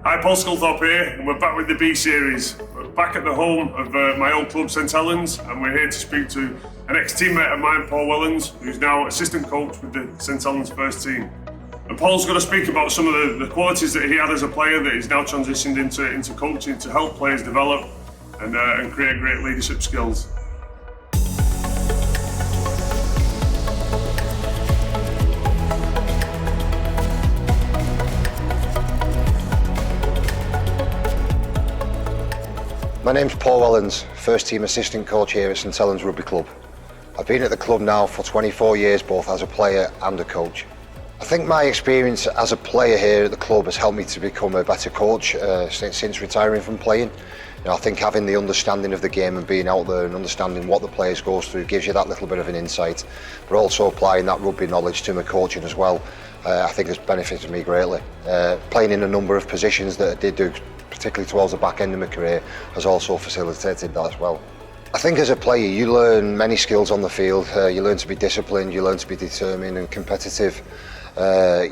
Hi, Paul Sculthorpe here, and we're back with the B series. We're back at the home of my old club, St Helens, and we're here to speak to an ex-teammate of mine, Paul Wellens, who's now assistant coach with the St Helens first team. And Paul's going to speak about some of the qualities that he had as a player that he's now transitioned into coaching to help players develop and create great leadership skills. My name's Paul Wellens, first team assistant coach here at St Helens Rugby Club. I've been at the club now for 24 years, both as a player and a coach. I think my experience as a player here at the club has helped me to become a better coach since retiring from playing. I think having the understanding of the game and being out there and understanding what the players goes through gives you that little bit of an insight, but also applying that rugby knowledge to my coaching as well, I think has benefited me greatly. Playing in a number of positions that I did do, particularly towards the back end of my career, has also facilitated that as well. I think as a player you learn many skills on the field. You learn to be disciplined, you learn to be determined and competitive.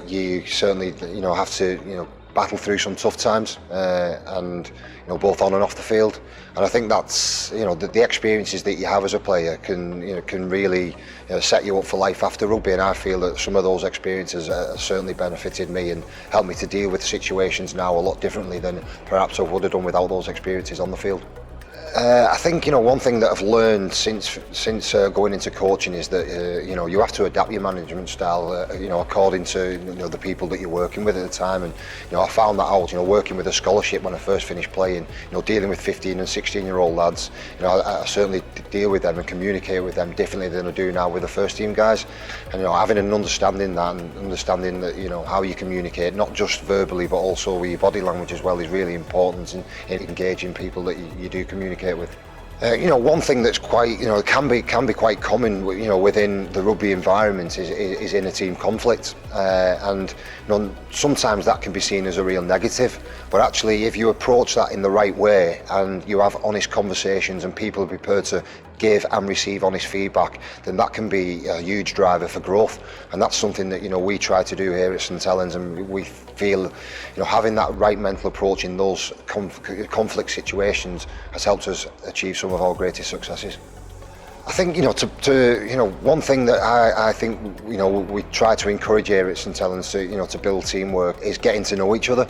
You certainly have to battle through some tough times, and both on and off the field. And I think that's the experiences that you have as a player can really set you up for life after rugby. And I feel that some of those experiences certainly benefited me and helped me to deal with situations now a lot differently than perhaps I would have done without those experiences on the field. I think one thing that I've learned since going into coaching is that you have to adapt your management style according to the people that you're working with at the time. And I found that out working with a scholarship when I first finished playing, dealing with 15 and 16-year-old lads. I certainly deal with them and communicate with them differently than I do now with the first team guys. And having an understanding that and understanding that how you communicate, not just verbally but also with your body language as well, is really important in engaging people that you do communicate with. One thing that's quite can be quite common within the rugby environment is inner team conflict, and sometimes that can be seen as a real negative, but actually if you approach that in the right way and you have honest conversations and people are prepared to give and receive honest feedback, then that can be a huge driver for growth. And that's something that we try to do here at St Helens, and we feel having that right mental approach in those conflict situations has helped us achieve some of our greatest successes. I think one thing that I think we try to encourage here at St Helens to build teamwork is getting to know each other.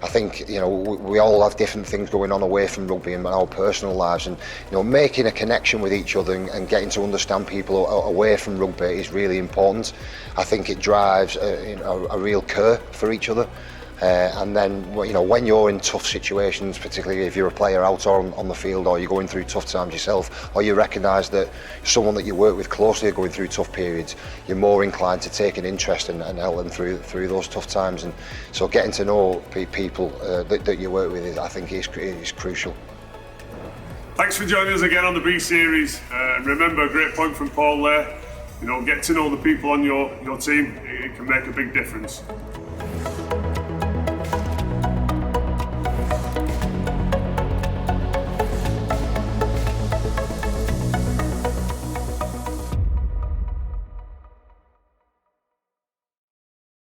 I think we all have different things going on away from rugby and our personal lives, and making a connection with each other and getting to understand people away from rugby is really important. I think it drives a real care for each other. And then when you're in tough situations, particularly if you're a player out or on the field, or you're going through tough times yourself, or you recognise that someone that you work with closely are going through tough periods, you're more inclined to take an interest and help them through those tough times. And so getting to know people that you work with, I think is crucial. Thanks for joining us again on the B series. And remember, a great point from Paul there. Get to know the people on your team. It can make a big difference.